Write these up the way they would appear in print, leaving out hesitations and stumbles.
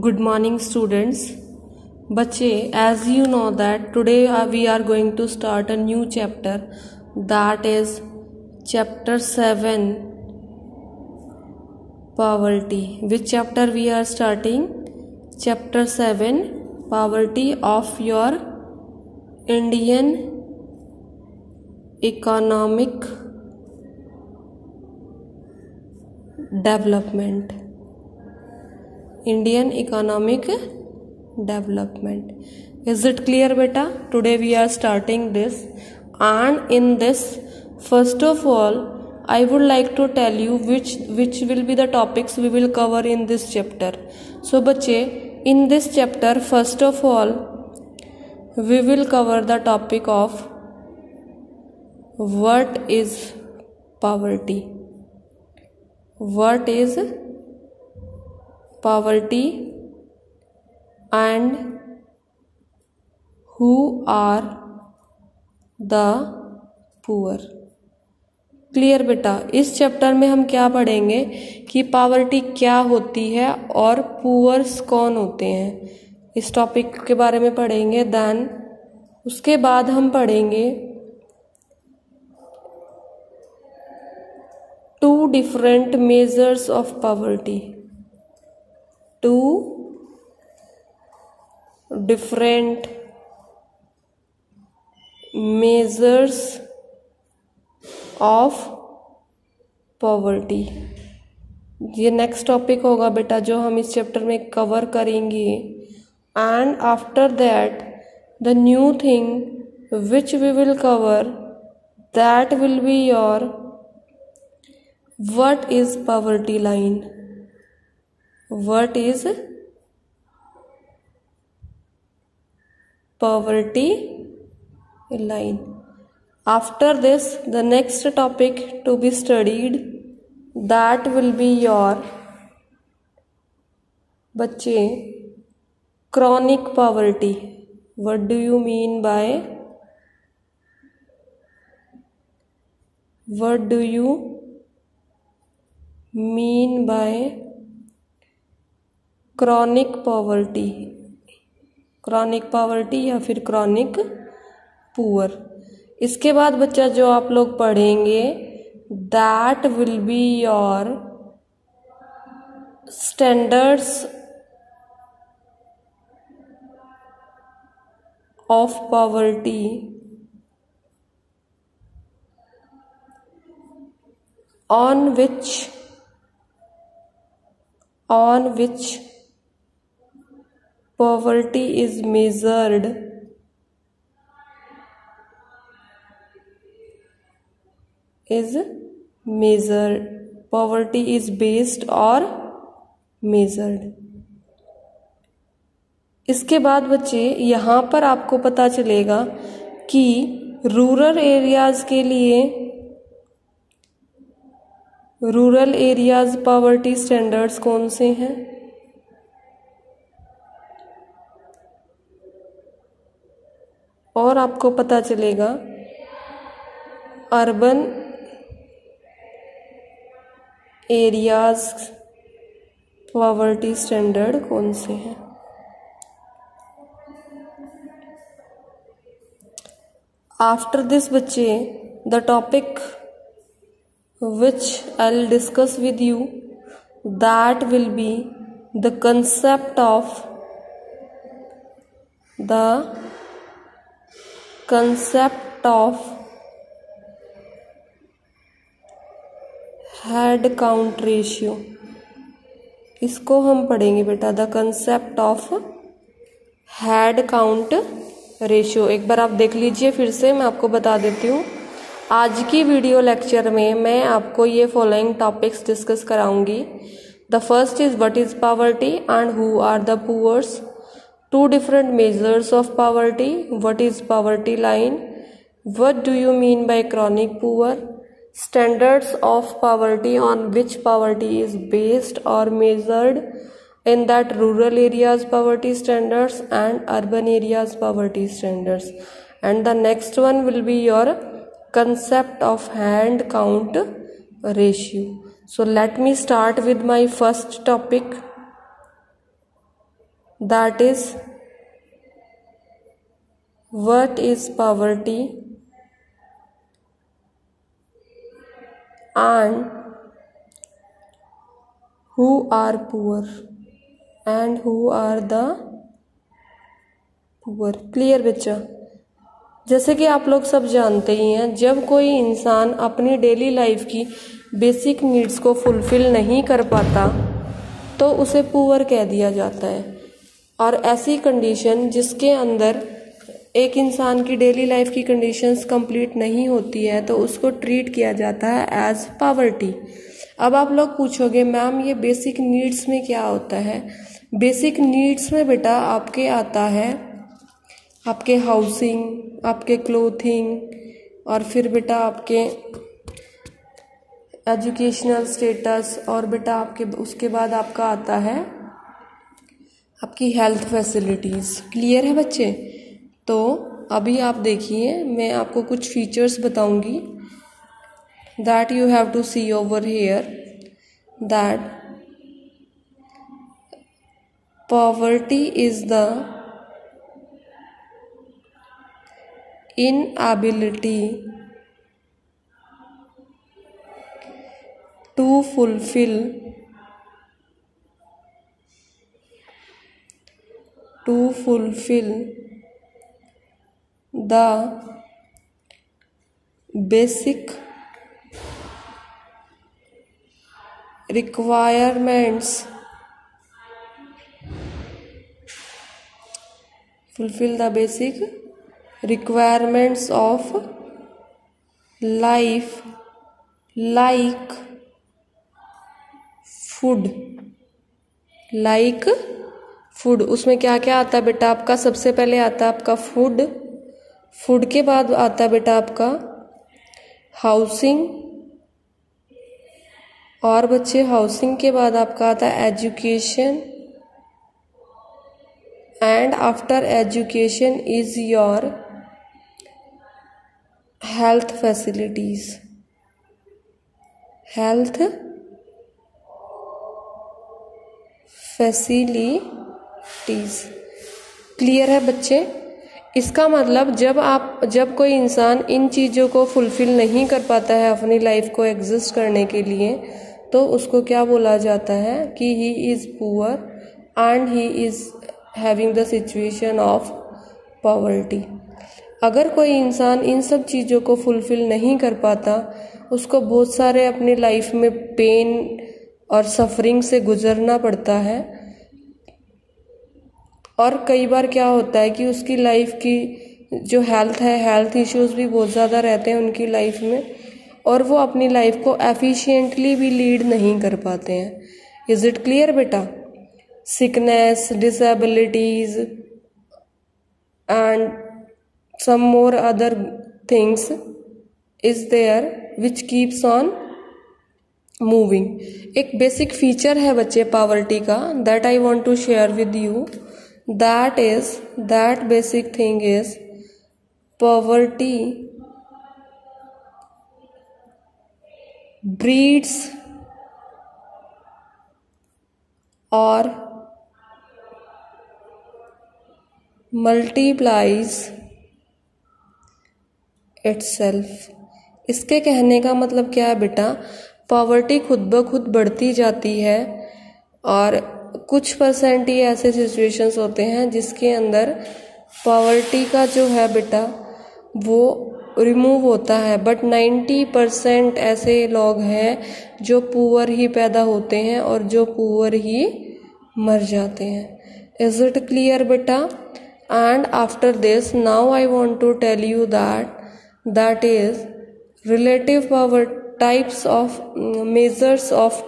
Good morning students. बच्चे, as you know that today we are going to start a new chapter, that is chapter 7 poverty. Which chapter we are starting? Chapter 7 poverty of your Indian economic development. Indian economic development. Is it clear, beta? Today we are starting this, and in this, first of all, I would like to tell you which will be the topics we will cover in this chapter. So बच्चे, in this chapter, first of all, we will cover the topic of what is poverty. What is poverty and who are the poor. Clear बेटा? इस chapter में हम क्या पढ़ेंगे कि poverty क्या होती है और पुअर्स कौन होते हैं, इस टॉपिक के बारे में पढ़ेंगे. देन उसके बाद हम पढ़ेंगे two different measures of poverty. Two different measures of poverty. ये नेक्स्ट टॉपिक होगा बेटा जो हम इस चैप्टर में कवर करेंगे. And after that the new thing which we will cover, that will be your what is poverty line. What is poverty line? After this, the next topic to be studied, that will be your बच्चे chronic poverty. What do you mean by? What do you mean by chronic poverty? Chronic poverty या फिर chronic poor. इसके बाद बच्चा जो आप लोग पढ़ेंगे, that will be your standards of poverty on which poverty is measured. Poverty is based or measured. इसके बाद बच्चे यहाँ पर आपको पता चलेगा कि रूरल एरियाज के लिए रूरल एरियाज पॉवर्टी स्टैंडर्ड्स कौन से हैं, और आपको पता चलेगा अर्बन एरियाज पॉवर्टी स्टैंडर्ड कौन से हैं. आफ्टर दिस बच्चे the topic which I'll discuss with you, that will be the concept of head count ratio. इसको हम पढ़ेंगे बेटा, the concept of head count ratio. एक बार आप देख लीजिए फिर से, मैं आपको बता देती हूँ. आज की वीडियो लेक्चर में मैं आपको ये फॉलोइंग टॉपिक्स डिस्कस कराऊंगी. The first is what is poverty and who are the poors. Two different measures of poverty. What is poverty line. What do you mean by chronic poor. Standards of poverty on which poverty is based और measured. in that rural areas poverty standards and urban areas poverty standards. And the next one will be your concept of hand count ratio. So let me start with my first topic. that is what is poverty and who are poor and who are the poor। Clear बच्चा? जैसे कि आप लोग सब जानते ही हैं, जब कोई इंसान अपनी डेली लाइफ की बेसिक नीड्स को फुलफिल नहीं कर पाता तो उसे पुअर कह दिया जाता है। और ऐसी कंडीशन जिसके अंदर एक इंसान की डेली लाइफ की कंडीशंस कंप्लीट नहीं होती है तो उसको ट्रीट किया जाता है एज पॉवर्टी। अब आप लोग पूछोगे मैम ये बेसिक नीड्स में क्या होता है? बेसिक नीड्स में बेटा आपके आता है आपके हाउसिंग, आपके क्लोथिंग और फिर बेटा आपके एजुकेशनल स्टेटस और बेटा आपके उसके बाद आपका आता है आपकी हेल्थ फैसिलिटीज़। क्लियर है बच्चे? तो अभी आप देखिए मैं आपको कुछ फीचर्स बताऊंगी that you have to see over here that poverty is the inability to fulfill the basic requirements of life like food. उसमें क्या क्या आता है बेटा आपका? सबसे पहले आता है आपका फूड के बाद आता है बेटा आपका हाउसिंग, और बच्चे हाउसिंग के बाद आपका आता है education, and after education is your health facilities. Clear है बच्चे? इसका मतलब जब कोई इंसान इन चीज़ों को फुलफिल नहीं कर पाता है अपनी लाइफ को एग्जिस्ट करने के लिए तो उसको क्या बोला जाता है कि he is poor and he is having the situation of poverty. अगर कोई इंसान इन सब चीज़ों को फुलफिल नहीं कर पाता, उसको बहुत सारे अपनी लाइफ में पेन और सफरिंग से गुजरना पड़ता है, और कई बार क्या होता है कि उसकी लाइफ की जो हेल्थ इश्यूज भी बहुत ज़्यादा रहते हैं उनकी लाइफ में, और वो अपनी लाइफ को एफिशिएंटली भी लीड नहीं कर पाते हैं। इज़ इट क्लियर बेटा? Sickness, disabilities and some more other things is there which keeps on moving। एक बेसिक फीचर है बच्चे पॉवर्टी का that I want to share with you, that basic thing is poverty breeds or multiplies itself। इसके कहने का मतलब क्या है बेटा? पॉवर्टी खुद ब खुद बढ़ती जाती है और कुछ परसेंट ही ऐसे सिचुएशंस होते हैं जिसके अंदर पॉवर्टी का जो है बेटा वो रिमूव होता है, बट 90% ऐसे लोग हैं जो पुअर ही पैदा होते हैं और जो पुअर ही मर जाते हैं। इज इट क्लियर बेटा? And after this now I want to tell you that is relative power types of measures of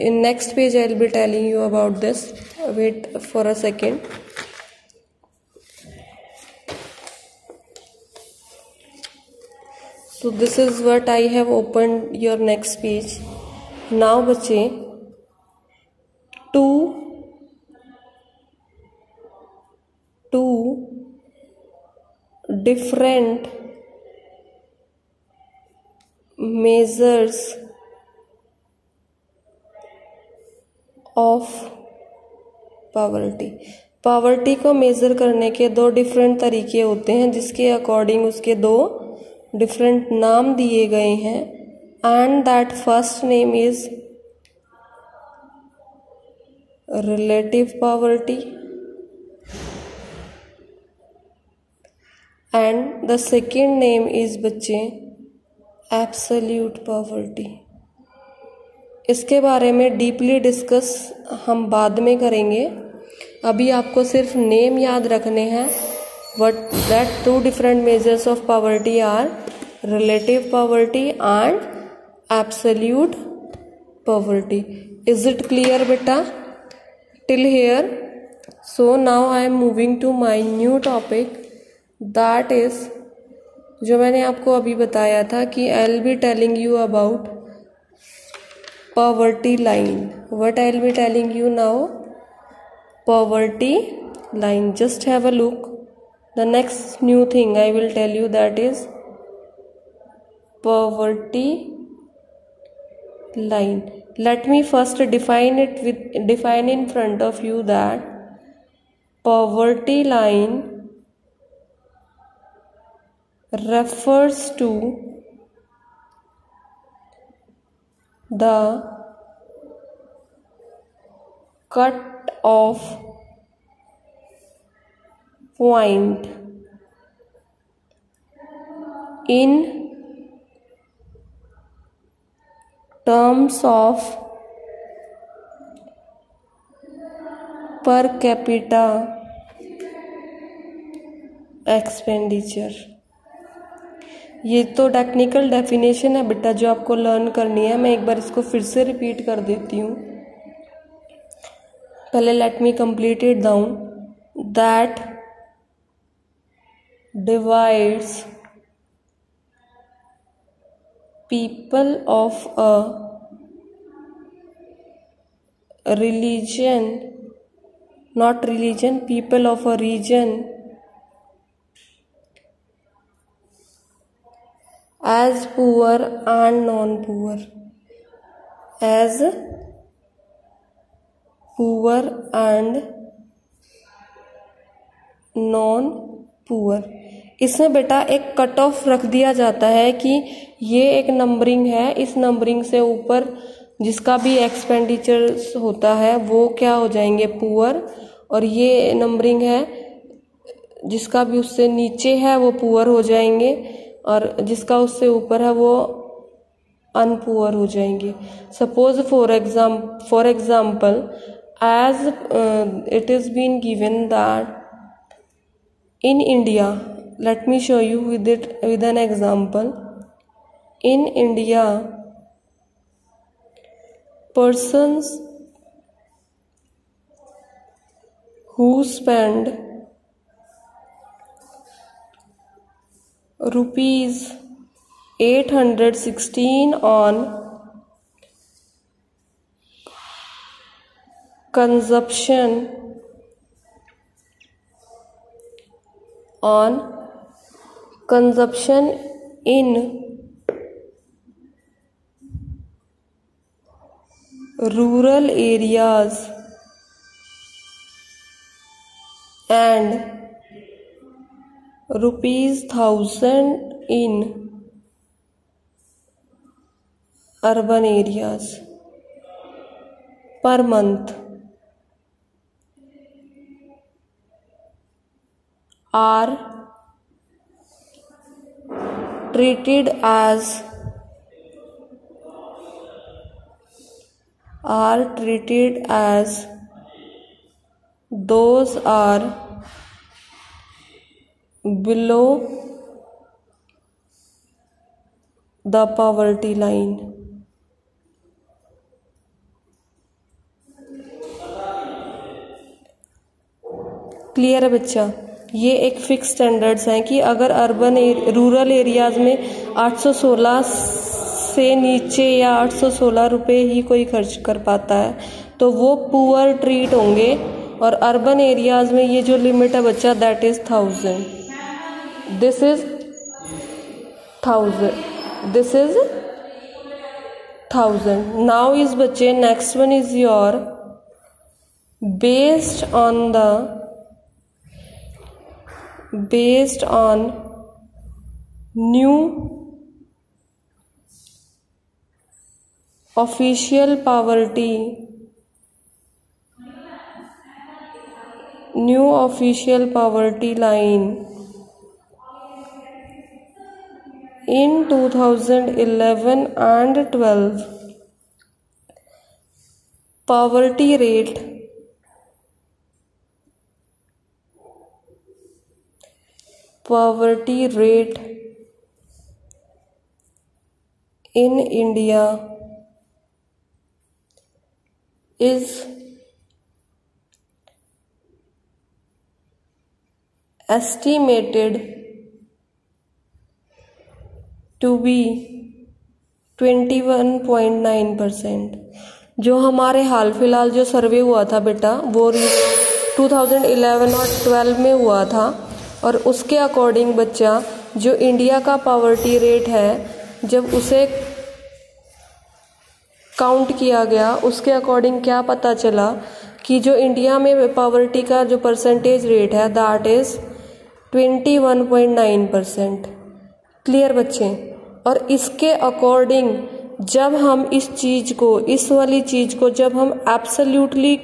in next page I'll be telling you about this. Wait for a second. So this is what I have opened your next page. Now बच्चे two different measures of poverty. Poverty को measure करने के दो different तरीके होते हैं, जिसके according उसके दो डिफरेंट नाम दिए गए हैं। And that first name is relative poverty and the second name is बच्चे एब्सोल्यूट पॉवर्टी। इसके बारे में डीपली डिस्कस हम बाद में करेंगे। अभी आपको सिर्फ नेम याद रखने हैं। What that two different measures of poverty are relative poverty and absolute poverty. Is it clear बेटा till here? So now I am moving to my new topic, that is जो मैंने आपको अभी बताया था कि I will be telling you about poverty line. What I will be telling you now? Poverty line. Just have a look. The next new thing I will tell you, that is poverty line. Let me first define in front of you that poverty line refers to the cut off point in terms of per capita expenditure। ये तो technical definition है बेटा जो आपको learn करनी है। मैं एक बार इसको फिर से रिपीट कर देती हूँ। पहले let me complete it down. That divides people of a religion, not religion, people of a region as poor and non-poor, as poor and non-poor। इसमें बेटा एक कट ऑफ रख दिया जाता है कि ये एक नंबरिंग है, इस नंबरिंग से ऊपर जिसका भी एक्सपेंडिचर होता है वो क्या हो जाएंगे, पुअर, और ये नंबरिंग है जिसका भी उससे नीचे है वो पुअर हो जाएंगे, और जिसका उससे ऊपर है वो अनपुअर हो जाएंगे। Suppose for example as it is been given that in India, let me show you with an example. In India persons who spend rupees 816 on consumption in rural areas and rupees 1000 in urban areas per month are treated as those are below the poverty line। Clear है बच्चा? ये एक fix standards हैं कि अगर rural areas में 816 से नीचे या 816 रुपये ही कोई खर्च कर पाता है तो वो पुअर ट्रीट होंगे, और अर्बन एरियाज में ये जो लिमिट है बच्चा that is 1000। This is 1000। Now is बच्चे next one is your based on new official poverty line in 2011 and 12, poverty rate in India is estimated to be 21.9%। जो हमारे हाल फिलहाल जो सर्वे हुआ था बेटा वो 2011 और 12 में हुआ था, और उसके अकॉर्डिंग बच्चा जो इंडिया का पावर्टी रेट है जब उसे काउंट किया गया उसके अकॉर्डिंग क्या पता चला कि जो इंडिया में पावर्टी का जो परसेंटेज रेट है दैट इज 21.9%। क्लियर बच्चे? और इसके अकॉर्डिंग जब हम इस चीज को, इस वाली चीज को जब हम एब्सोल्यूटली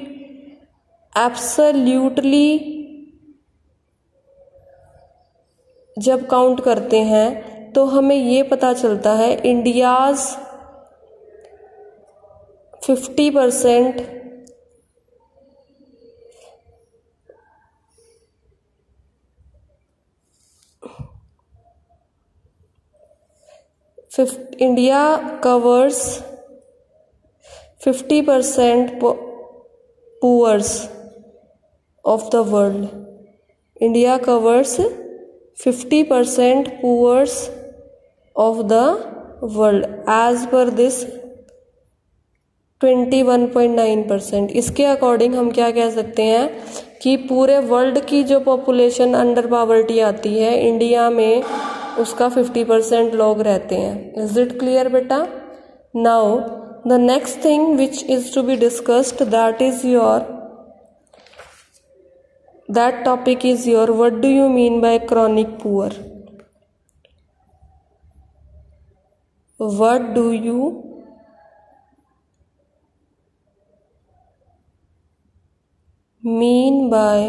जब काउंट करते हैं तो हमें ये पता चलता है India's 50% India covers 50% poors of the world. India covers 50% poors of the world as per this 21.9%। इसके अकॉर्डिंग हम क्या कह सकते हैं कि पूरे वर्ल्ड की जो पॉपुलेशन अंडर पावर्टी आती है इंडिया में उसका 50% लोग रहते हैं। इज इट क्लियर बेटा? Now the next thing which is to be discussed that topic is your what do you mean by chronic poor? What do you mean by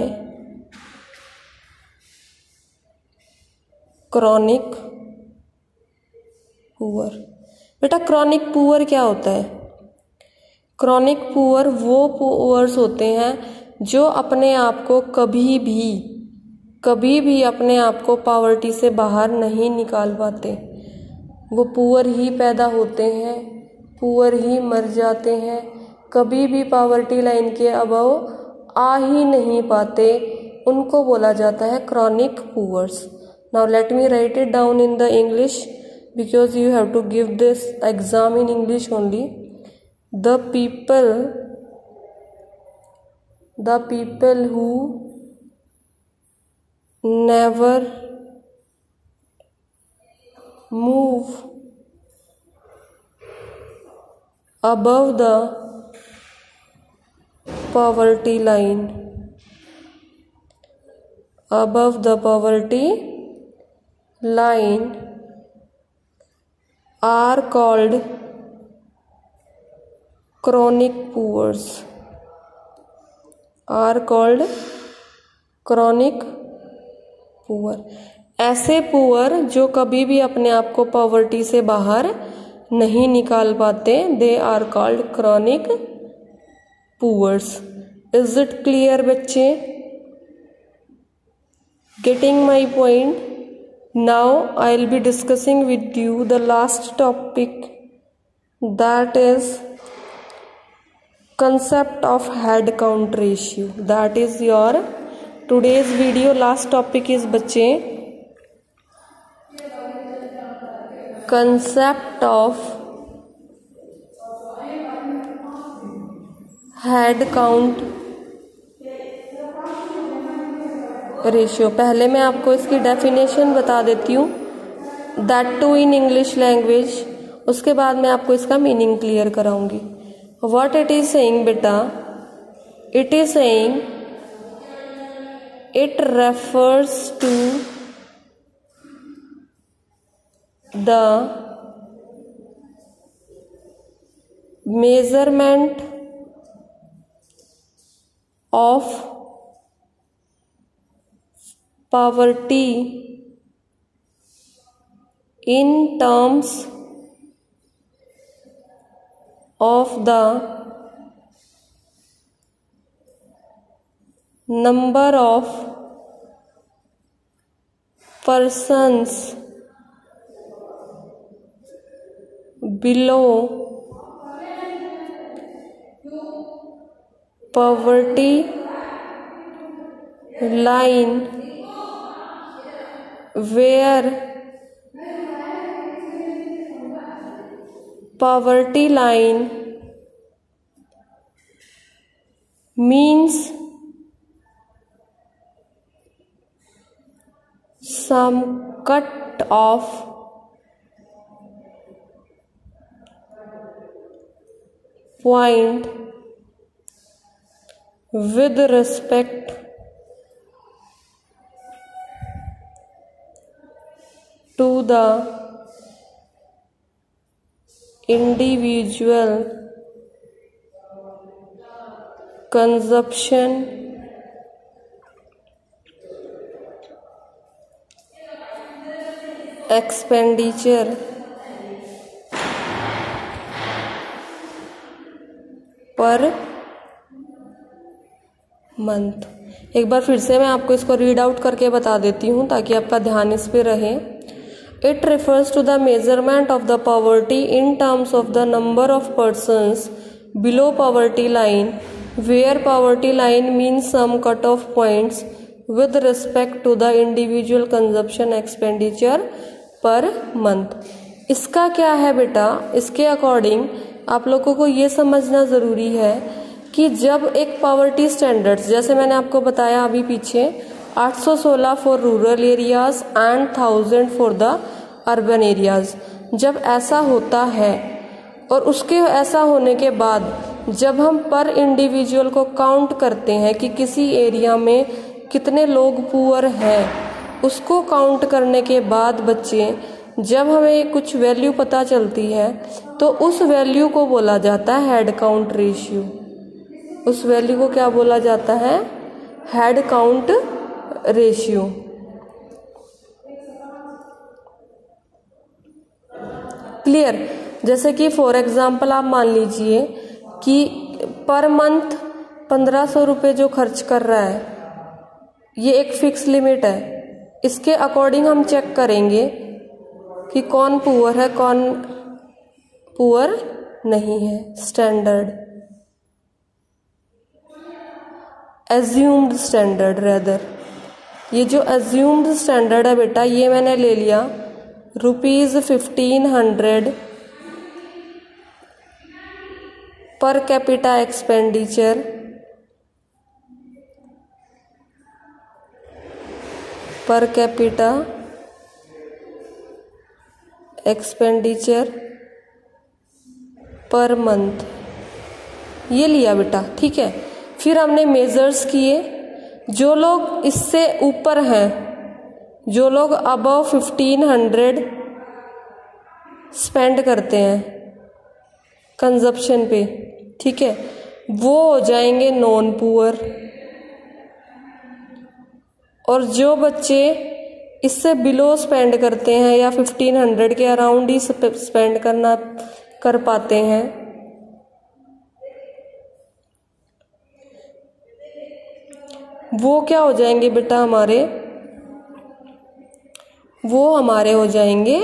chronic poor? बेटा chronic poor क्या होता है? chronic poor वो poors होते हैं जो अपने आप को कभी भी अपने आप को पावर्टी से बाहर नहीं निकाल पाते। वो पुअर ही पैदा होते हैं, पुअर ही मर जाते हैं, कभी भी पावर्टी लाइन के अबव आ ही नहीं पाते, उनको बोला जाता है chronic poors. Now let me write it down in the English because you have to give this exam in English only. The people who never move above the poverty line are called chronic poors। ऐसे poor जो कभी भी अपने आप को poverty से बाहर नहीं निकाल पाते, they are called chronic poors. Is it clear बच्चे? Getting my point? Now I will be discussing with you the last topic that is concept of head count ratio। that is your today's video last topic is बच्चे concept of head count ratio। पहले मैं आपको इसकी definition बता देती हूँ, that too in English language, उसके बाद मैं आपको इसका मीनिंग क्लियर कराऊंगी। What it is saying beta, It is saying it refers to the measurement of poverty in terms of the number of persons below poverty line, where poverty line means some cut off point with respect to the individual consumption expenditure per month. एक बार फिर से मैं आपको इसको read out करके बता देती हूँ ताकि आपका ध्यान इस पे रहे। It refers to the measurement of the poverty in terms of the number of persons below poverty line, where poverty line means some cut-off points with respect to the individual consumption expenditure per month। इसका क्या है बेटा, इसके according आप लोगों को ये समझना ज़रूरी है कि जब एक पॉवर्टी स्टैंडर्ड्स, जैसे मैंने आपको बताया अभी पीछे, 816 for rural areas and 1000 for the urban areas, जब ऐसा होता है और उसके ऐसा होने के बाद जब हम पर इंडिविजुअल को काउंट करते हैं कि किसी एरिया में कितने लोग पुअर हैं, उसको काउंट करने के बाद बच्चे जब हमें कुछ वैल्यू पता चलती है तो उस वैल्यू को बोला जाता है हेड काउंट रेशियो। उस वैल्यू को क्या बोला जाता है? Head count ratio. क्लियर? जैसे कि फॉर एग्जाम्पल आप मान लीजिए कि पर मंथ 1500 रुपये जो खर्च कर रहा है, ये एक फिक्स लिमिट है। इसके अकॉर्डिंग हम चेक करेंगे कि कौन पुअर है, कौन पुअर नहीं है। स्टैंडर्ड, एज्यूम्ड स्टैंडर्ड रेदर, ये जो एज्यूम्ड स्टैंडर्ड है बेटा, ये मैंने ले लिया ₹1500 per capita expenditure per capita expenditure per month, ये लिया बेटा, ठीक है। फिर हमने मेजर्स किए, जो लोग इससे ऊपर हैं, जो लोग अबव 1500 स्पेंड करते हैं कंजप्शन पे, ठीक है, वो हो जाएंगे नॉन पुअर। और जो बच्चे इससे बिलो स्पेंड करते हैं या 1500 के अराउंड ही स्पेंड कर पाते हैं, वो क्या हो जाएंगे बेटा हमारे? वो हमारे हो जाएंगे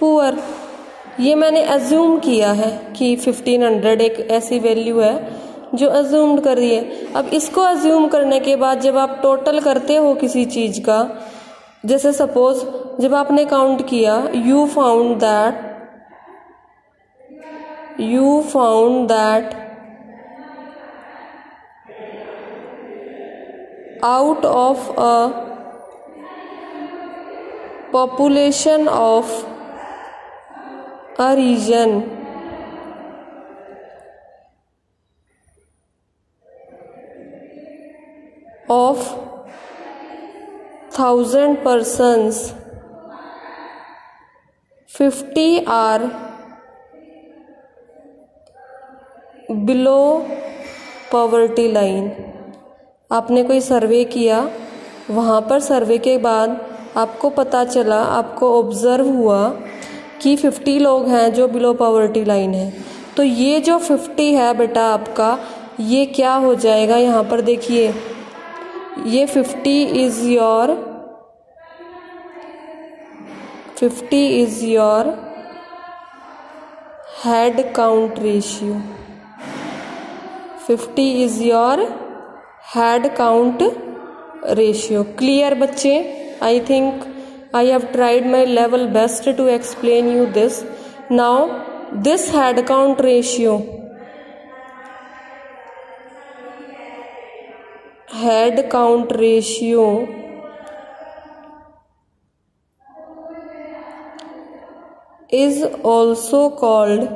पुअर। ये मैंने अज्यूम किया है कि 1500 एक ऐसी वैल्यू है जो अज्यूम्ड कर रही है। अब इसको अज्यूम करने के बाद जब आप टोटल करते हो किसी चीज का, जैसे सपोज जब आपने काउंट किया, you found that out of a population of a region of 1000 persons 50 are below poverty line। आपने कोई सर्वे किया, वहाँ पर सर्वे के बाद आपको पता चला, आपको ऑब्जर्व हुआ कि 50 लोग हैं जो बिलो पॉवर्टी लाइन है। तो ये जो 50 है बेटा आपका, ये क्या हो जाएगा, यहाँ पर देखिए, ये 50 is your head count ratio. 50 is your head count ratio. Clear बच्चे? I think I have tried my level best to explain you this. Now this head count ratio is also called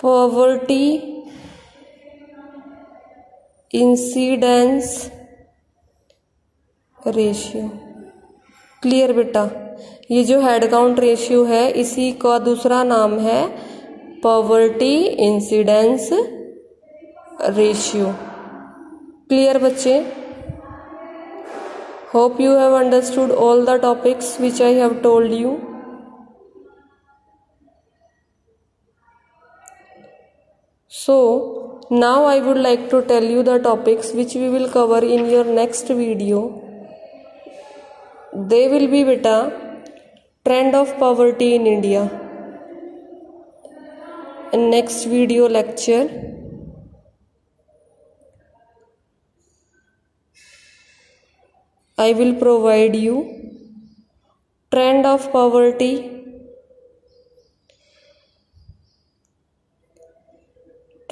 poverty incidence ratio. Clear बेटा? ये जो head count ratio है, इसी का दूसरा नाम है पॉवर्टी इंसिडेंस रेशियो। क्लियर बच्चे? Hope you have understood all the topics which I have told you. So now I would like to tell you the topics which we will cover in your next video. They will be beta trend of poverty in India. In next video lecture I will provide you trend of poverty,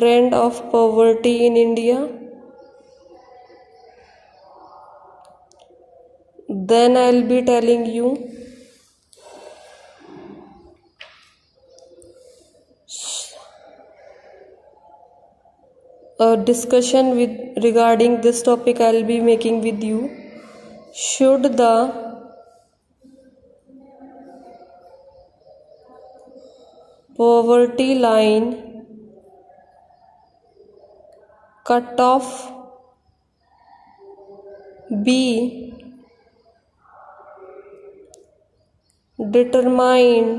in India. Then I'll be telling you a discussion regarding this topic I'll be making with you. Should the poverty line cutoff be determined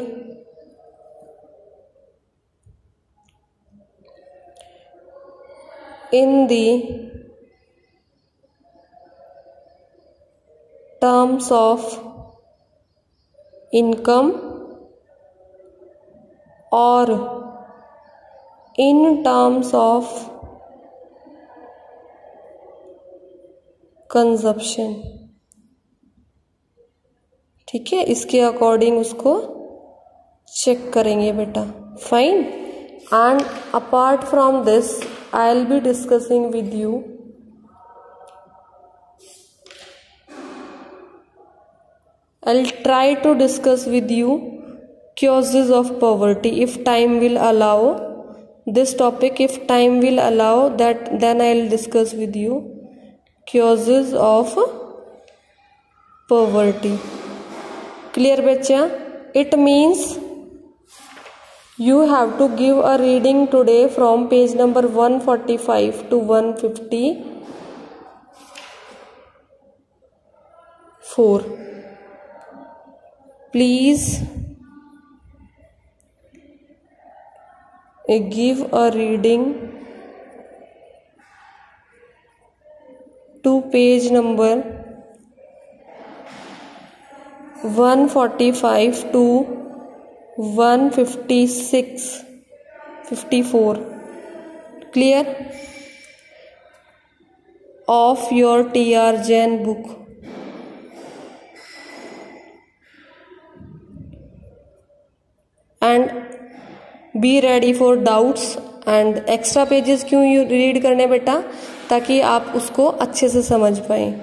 in the terms of income or in terms of consumption. ठीक है, इसके according उसको check करेंगे बेटा। Fine. And apart from this I will be discussing with you I'll try to discuss with you causes of poverty if time will allow this topic. If time will allow that, then I'll discuss with you causes of poverty. Clear बच्चा? It means you have to give a reading today from page number 145 to 154. Please give a reading to page number 145 to 154. Clear? Of your TR Jain book. And be ready for doubts and extra pages क्यों read करने बेटा, ताकि आप उसको अच्छे से समझ पाएं.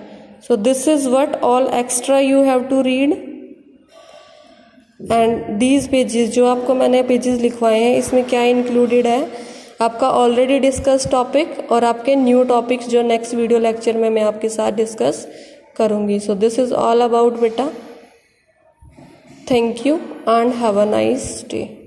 So this is what all extra you have to read. And these pages, जो आपको मैंने पेजेस लिखवाए हैं, इसमें क्या इंक्लूडेड है, आपका ऑलरेडी डिस्कस टॉपिक और आपके न्यू टॉपिक्स जो नेक्स्ट वीडियो लेक्चर में मैं आपके साथ डिस्कस करूँगी. So this is all about बेटा. Thank you and have a nice day.